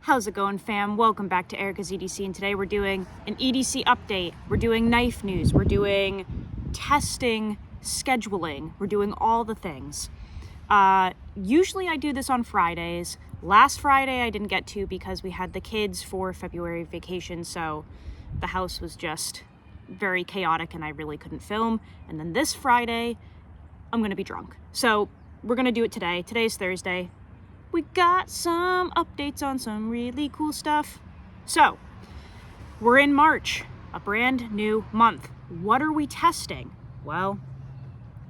How's it going, fam? Welcome back to Erica's EDC, and today we're doing an EDC update. We're doing knife news, we're doing testing, scheduling, we're doing all the things. Usually I do this on Fridays. Last Friday I didn't get to because we had the kids for February vacation, so the house was just very chaotic and I really couldn't film. And then this Friday, I'm gonna be drunk. So we're gonna do it today. Today's Thursday. We got some updates on some really cool stuff. So, we're in March, a brand new month. What are we testing? Well,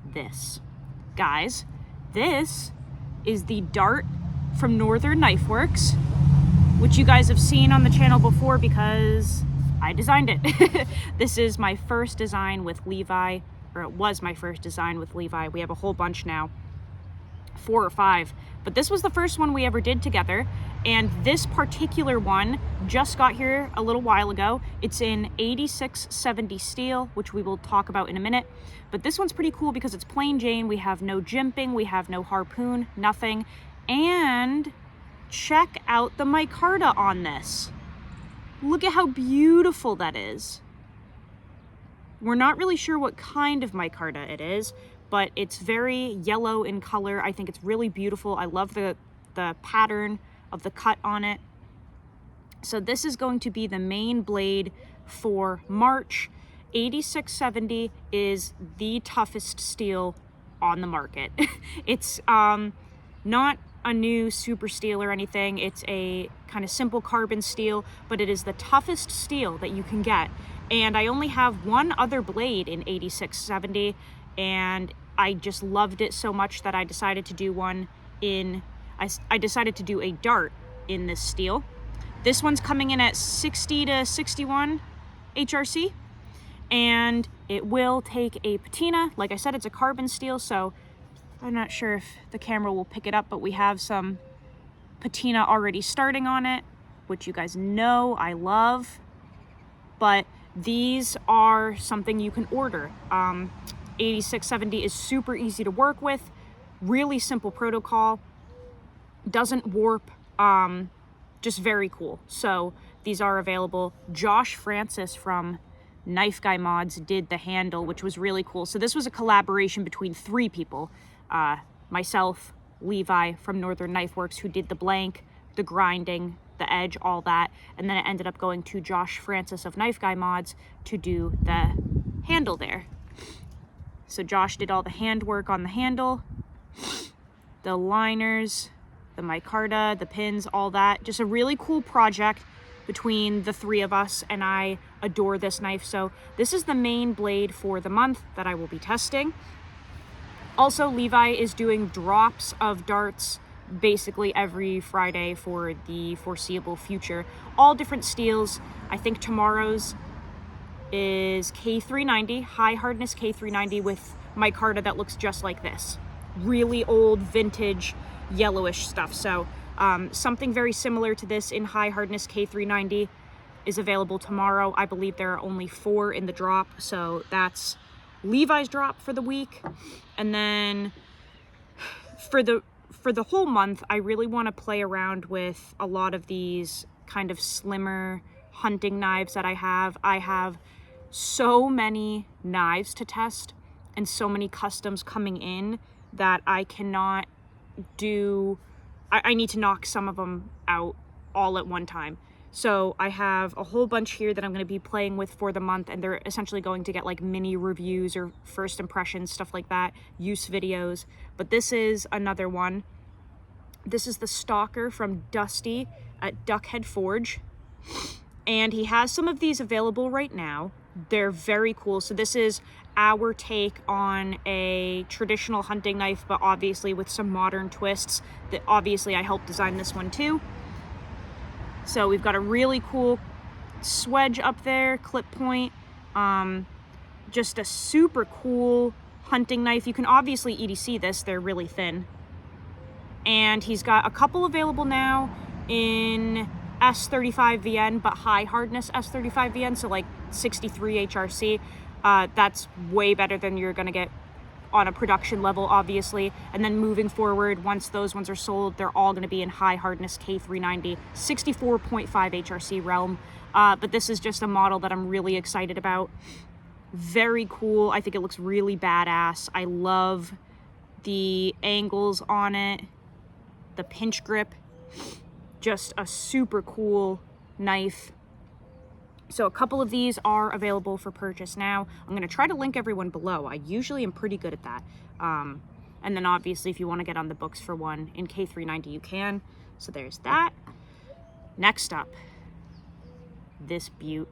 this. Guys, this is the dart from Northern Knifeworks, which you guys have seen on the channel before because I designed it. This is my first design with Levi, or it was my first design with Levi. We have a whole bunch now, 4 or 5. But this was the first one we ever did together, and this particular one just got here a little while ago. It's in 8670 steel, which we will talk about in a minute. But this one's pretty cool because it's plain Jane. We have no jimping, we have no harpoon, nothing. And check out the micarta on this. Look at how beautiful that is. We're not really sure what kind of micarta it is, but it's very yellow in color. I think it's really beautiful. I love the pattern of the cut on it. So this is going to be the main blade for March. 8670 is the toughest steel on the market. It's not a new super steel or anything. It's a kind of simple carbon steel, but it is the toughest steel that you can get. And I only have one other blade in 8670, and I just loved it so much that I decided to do one in, I decided to do a dart in this steel. This one's coming in at 60 to 61 HRC, and it will take a patina. Like I said, it's a carbon steel, so I'm not sure if the camera will pick it up, but we have some patina already starting on it, which you guys know I love. But these are something you can order. 8670 is super easy to work with, really simple protocol, doesn't warp, just very cool. So these are available. Josh Francis from Knife Guy Mods did the handle, which was really cool. So this was a collaboration between 3 people, myself, Levi from Northern Knifeworks, who did the blank, the grinding, the edge, all that, and then it ended up going to Josh Francis of Knife Guy Mods to do the handle there. So Josh did all the handwork on the handle, the liners, the micarta, the pins, all that. Just a really cool project between the 3 of us, and I adore this knife. So this is the main blade for the month that I will be testing. Also, Levi is doing drops of darts basically every Friday for the foreseeable future. All different steels. I think tomorrow's is K390, high hardness K390 with micarta that looks just like this. Really old, vintage, yellowish stuff. So something very similar to this in high hardness K390 is available tomorrow. I believe there are only 4 in the drop, so that's Levi's drop for the week. And then for the whole month, I really want to play around with a lot of these kind of slimmer hunting knives that I have. I have so many knives to test and so many customs coming in that I cannot do. I need to knock some of them out all at one time. So I have a whole bunch here that I'm going to be playing with for the month, and they're essentially going to get like mini reviews or first impressions, stuff like that, use videos. But this is another one. This is the Stalker from Dusty at Duckhead Forge, and he has some of these available right now. They're very cool. So this is our take on a traditional hunting knife, but obviously with some modern twists. That obviously I helped design this one too. So we've got a really cool swedge up there, clip point, just a super cool hunting knife. You can obviously EDC this, they're really thin. And he's got a couple available now in S35VN, but high hardness S35VN, so like 63 HRC. That's way better than you're gonna get on a production level, obviously. And then moving forward, once those ones are sold, they're all going to be in high hardness K390, 64.5 HRC realm. But this is just a model that I'm really excited about. Very cool. I think it looks really badass. I love the angles on it, the pinch grip, just a super cool knife. So a couple of these are available for purchase now. I'm going to try to link everyone below. I usually am pretty good at that. And then obviously if you want to get on the books for one in K390, you can. So there's that. Next up, this beaut.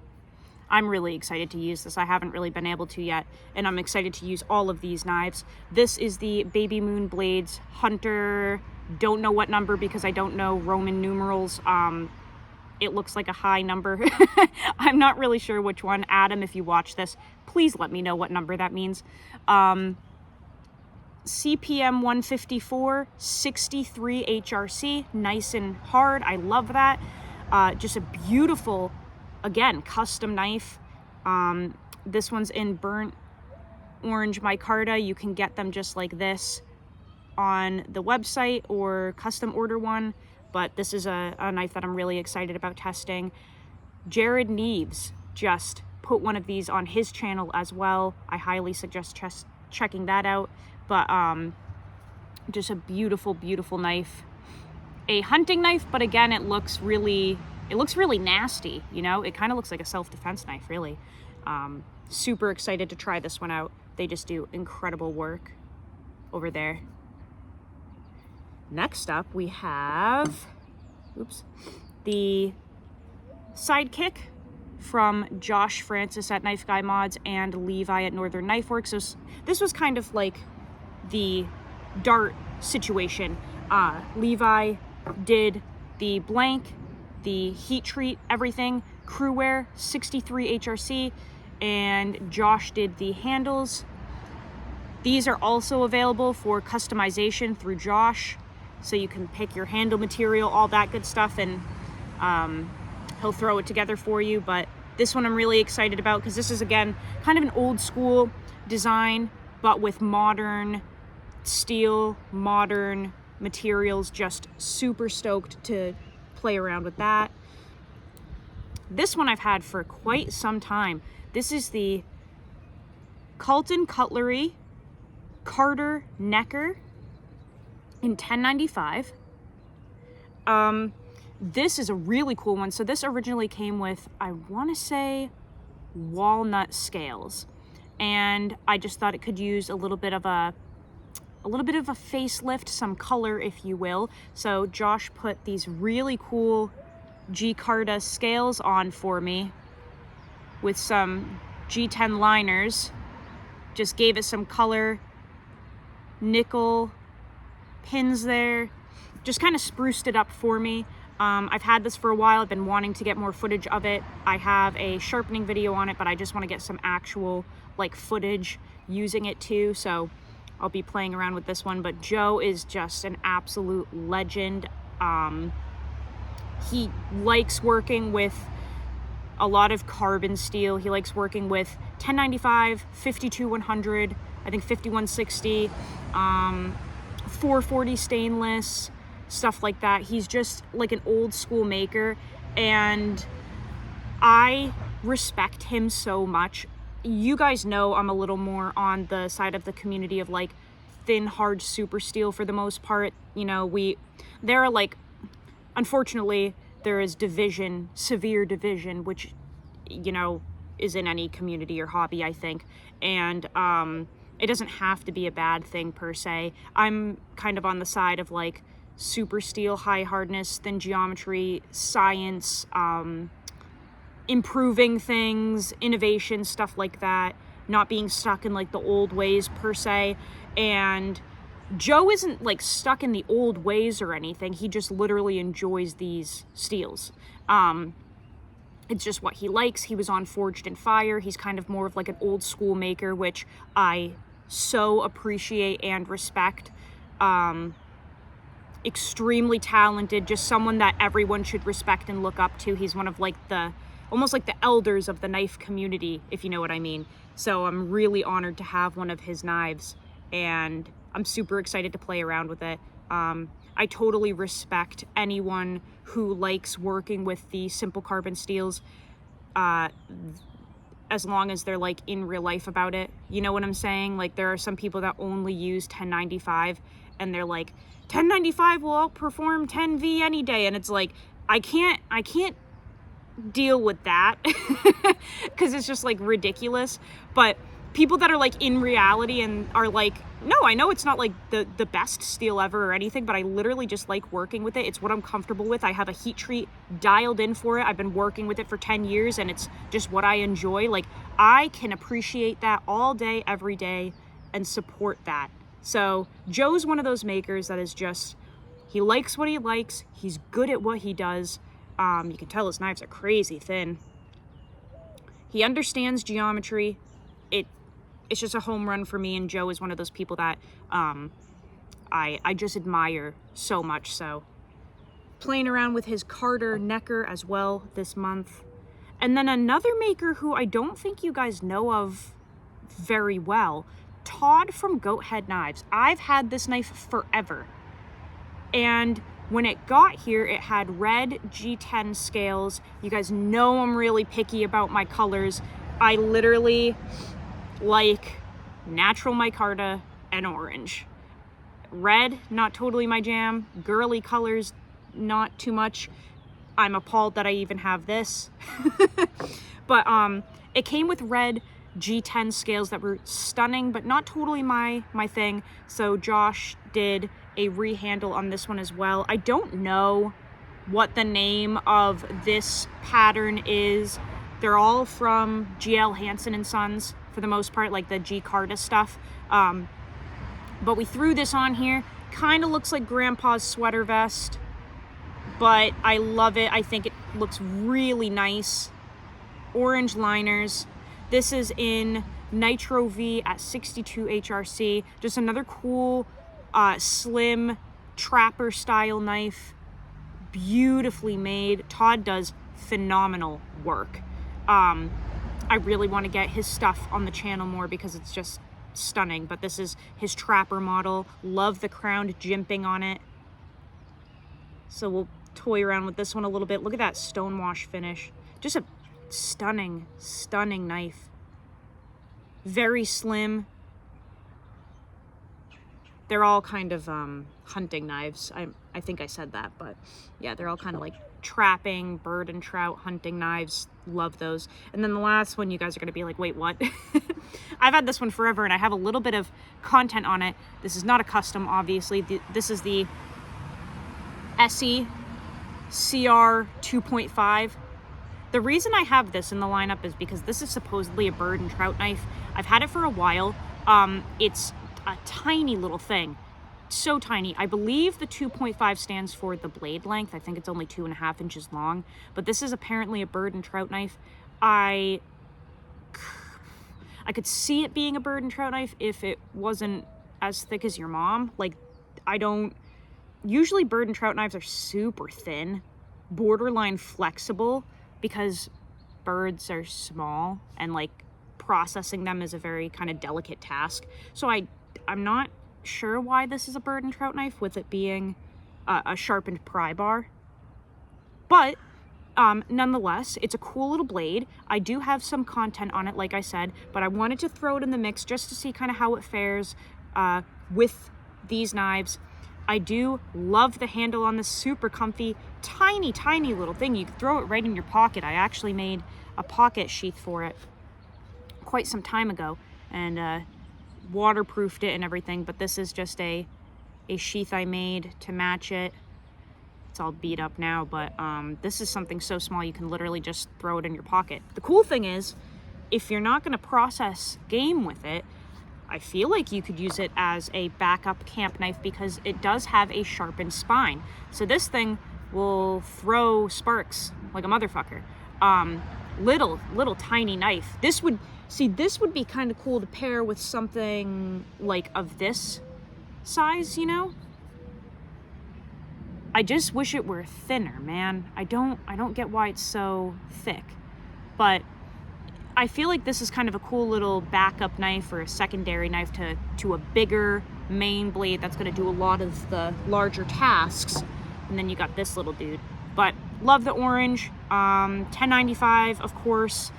I'm really excited to use this. I haven't really been able to yet, and I'm excited to use all of these knives. This is the Baby Moon Blades Hunter. Don't know what number because I don't know Roman numerals. It looks like a high number. I'm not really sure which one. Adam, if you watch this, please let me know what number that means. CPM 154, 63 HRC, nice and hard. I love that. Just a beautiful, again, custom knife. This one's in burnt orange micarta. You can get them just like this on the website or custom order one, but this is a knife that I'm really excited about testing. Jared Neves just put one of these on his channel as well. I highly suggest checking that out. But just a beautiful, beautiful knife. A hunting knife, but again, it looks really nasty, you know? It kind of looks like a self-defense knife, really. Super excited to try this one out. They just do incredible work over there. Next up, we have, the Sidekick from Josh Francis at Knife Guy Mods and Levi at Northern Knifeworks. So this was kind of like the dart situation. Levi did the blank, the heat treat, everything, crew wear, 63 HRC, and Josh did the handles. These are also available for customization through Josh, so you can pick your handle material, all that good stuff, and he'll throw it together for you. But this one I'm really excited about because this is, again, kind of an old school design, but with modern steel, modern materials. Just super stoked to play around with that. This one I've had for quite some time. This is the Calton Cutlery Carter Necker in 1095. This is a really cool one. So this originally came with, I want to say, walnut scales, and I just thought it could use a little bit of a facelift, some color, if you will. So Josh put these really cool G-Carta scales on for me with some G10 liners. Just gave it some color, nickel pins there, just kind of spruced it up for me. I've had this for a while. I've been wanting to get more footage of it. I have a sharpening video on it, but I just want to get some actual like footage using it too, so I'll be playing around with this one. But Joe is just an absolute legend. He likes working with a lot of carbon steel. He likes working with 1095, 52-100, I think 5160, 440 stainless, stuff like that. He's just like an old school maker, and I respect him so much. You guys know I'm a little more on the side of the community of like thin, hard super steel for the most part. You know, there are like, unfortunately, there is division, severe division, which, you know, is in any community or hobby, I think. And it doesn't have to be a bad thing per se. I'm kind of on the side of like super steel, high hardness, thin geometry, science, improving things, innovation, stuff like that, not being stuck in like the old ways per se. And Joe isn't like stuck in the old ways or anything. He just literally enjoys these steels. It's just what he likes. He was on Forged in Fire. He's kind of more of like an old school maker, which I so appreciate and respect. Extremely talented, just someone that everyone should respect and look up to. He's one of like almost like the elders of the knife community, if you know what I mean. So I'm really honored to have one of his knives. and I'm super excited to play around with it. I totally respect anyone who likes working with the simple carbon steels, as long as they're like in real life about it. You know what I'm saying? Like, there are some people that only use 1095 and they're like, 1095 will outperform 10V any day. And it's like, I can't deal with that because it's just like ridiculous. But people that are like in reality and are like, no, I know it's not like the best steel ever or anything, but I literally just like working with it. It's what I'm comfortable with. I have a heat treat dialed in for it. I've been working with it for 10 years and it's just what I enjoy. Like, I can appreciate that all day, every day, and support that. So Joe's one of those makers that is just, he likes what he likes. He's good at what he does. You can tell his knives are crazy thin. He understands geometry. It's just a home run for me, and Joe is one of those people that I just admire so much. So playing around with his Carter Necker as well this month. And then another maker who I don't think you guys know of very well, Todd from Goathead Knives. I've had this knife forever. And when it got here, it had red G10 scales. You guys know I'm really picky about my colors. I literally like natural micarta and orange. Red, not totally my jam. Girly colors, not too much. I'm appalled that I even have this. But it came with red G10 scales that were stunning, but not totally my thing. So Josh did a rehandle on this one as well. I don't know what the name of this pattern is. They're all from GL Hansen and Sons for the most part, like the G Carta stuff. But we threw this on here. Kind of looks like Grandpa's sweater vest, but I love it. I think it looks really nice. Orange liners. This is in Nitro V at 62 HRC. Just another cool, slim trapper style knife. Beautifully made. Todd does phenomenal work. I really want to get his stuff on the channel more because it's just stunning. But this is his trapper model. Love the crowned jimping on it. So we'll toy around with this one a little bit. Look at that stonewash finish. Just a stunning, stunning knife. Very slim. They're all kind of hunting knives. I think I said that, but yeah, they're all kind of like trapping, bird and trout hunting knives. Love those. And then the last one, you guys are going to be like, wait, what? I've had this one forever and I have a little bit of content on it. This is not a custom, obviously. This is the ESEE CR 2.5. The reason I have this in the lineup is because this is supposedly a bird and trout knife. I've had it for a while. It's a tiny little thing. So tiny. I believe the 2.5 stands for the blade length. I think it's only 2.5 inches long, but this is apparently a bird and trout knife. I could see it being a bird and trout knife if it wasn't as thick as your mom. Like, usually bird and trout knives are super thin, borderline flexible, because birds are small and like processing them is a very kind of delicate task. So I'm not sure why this is a bird and trout knife with it being a sharpened pry bar, but nonetheless, it's a cool little blade. I do have some content on it, like I said, but I wanted to throw it in the mix just to see kind of how it fares with these knives. I do love the handle on this, super comfy, tiny little thing. You can throw it right in your pocket. I actually made a pocket sheath for it quite some time ago and waterproofed it and everything, but this is just a sheath I made to match it. It's all beat up now, but this is something so small you can literally just throw it in your pocket. The cool thing is, if you're not going to process game with it, I feel like you could use it as a backup camp knife because it does have a sharpened spine. So this thing will throw sparks like a motherfucker. Little tiny knife. This would be kind of cool to pair with something like of this size, you know? I just wish it were thinner, man. I don't get why it's so thick. But I feel like this is kind of a cool little backup knife or a secondary knife to a bigger main blade that's going to do a lot of the larger tasks. And then you got this little dude. But love the orange. $10.95, of course.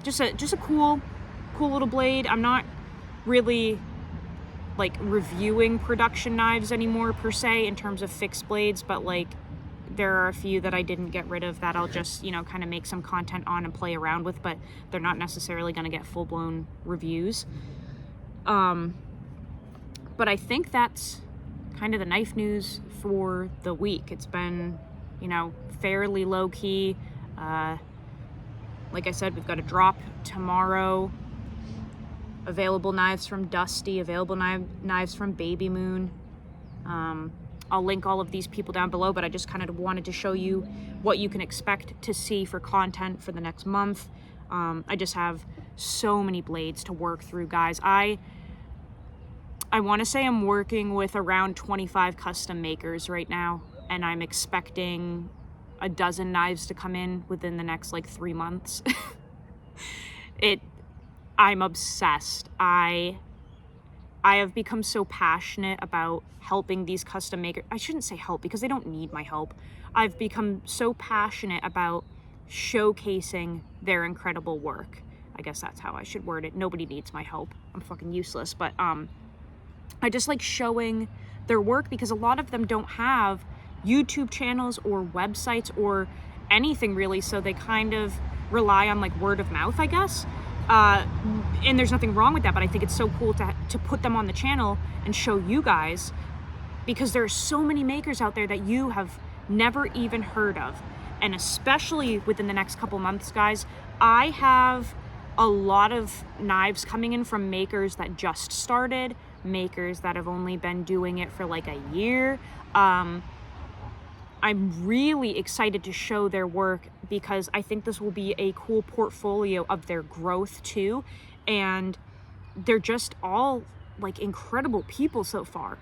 Just a cool little blade. I'm not really like reviewing production knives anymore per se in terms of fixed blades, but like there are a few that I didn't get rid of that I'll just, you know, kind of make some content on and play around with, but they're not necessarily going to get full-blown reviews. But I think that's kind of the knife news for the week. It's been, you know, fairly low-key. Like I said, we've got a drop tomorrow. Available knives from Dusty, available knives from Baby Moon. I'll link all of these people down below, but I just kind of wanted to show you what you can expect to see for content for the next month. I just have so many blades to work through, guys. I want to say I'm working with around 25 custom makers right now, and I'm expecting a dozen knives to come in within the next like 3 months. I'm obsessed. I have become so passionate about helping these custom makers. I shouldn't say help because they don't need my help. I've become so passionate about showcasing their incredible work. I guess that's how I should word it. Nobody needs my help. I'm fucking useless. But I just like showing their work because a lot of them don't have YouTube channels or websites or anything really. So they kind of rely on like word of mouth, I guess. And there's nothing wrong with that, but I think it's so cool to put them on the channel and show you guys, because there are so many makers out there that you have never even heard of. And especially within the next couple months, guys, I have a lot of knives coming in from makers that just started, makers that have only been doing it for like a year. I'm really excited to show their work because I think this will be a cool portfolio of their growth too. And they're just all like incredible people so far.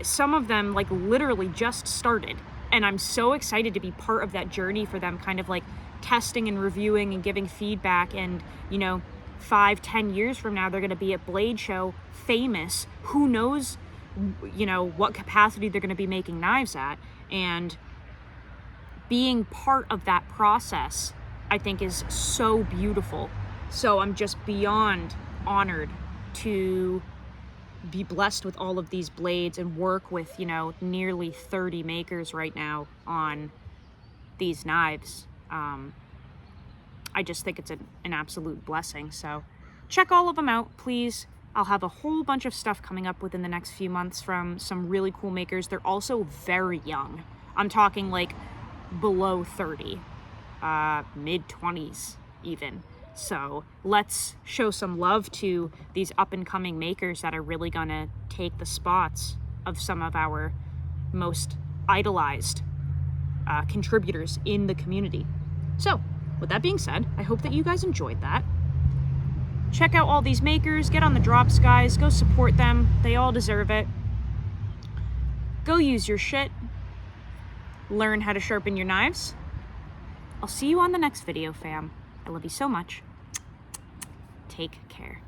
Some of them like literally just started, and I'm so excited to be part of that journey for them, kind of like testing and reviewing and giving feedback. And, you know, 5-10 years from now, they're going to be at Blade Show, famous. Who knows, you know, what capacity they're going to be making knives at. And being part of that process, I think, is so beautiful. So I'm just beyond honored to be blessed with all of these blades and work with, you know, nearly 30 makers right now on these knives. I just think it's an absolute blessing. So check all of them out, please. I'll have a whole bunch of stuff coming up within the next few months from some really cool makers. They're also very young. I'm talking like below 30, mid-20s even. So let's show some love to these up-and-coming makers that are really gonna take the spots of some of our most idolized contributors in the community. So with that being said, I hope that you guys enjoyed that. Check out all these makers, get on the drops, guys, go support them. They all deserve it. Go use your shit. Learn how to sharpen your knives. I'll see you on the next video, fam. I love you so much. Take care.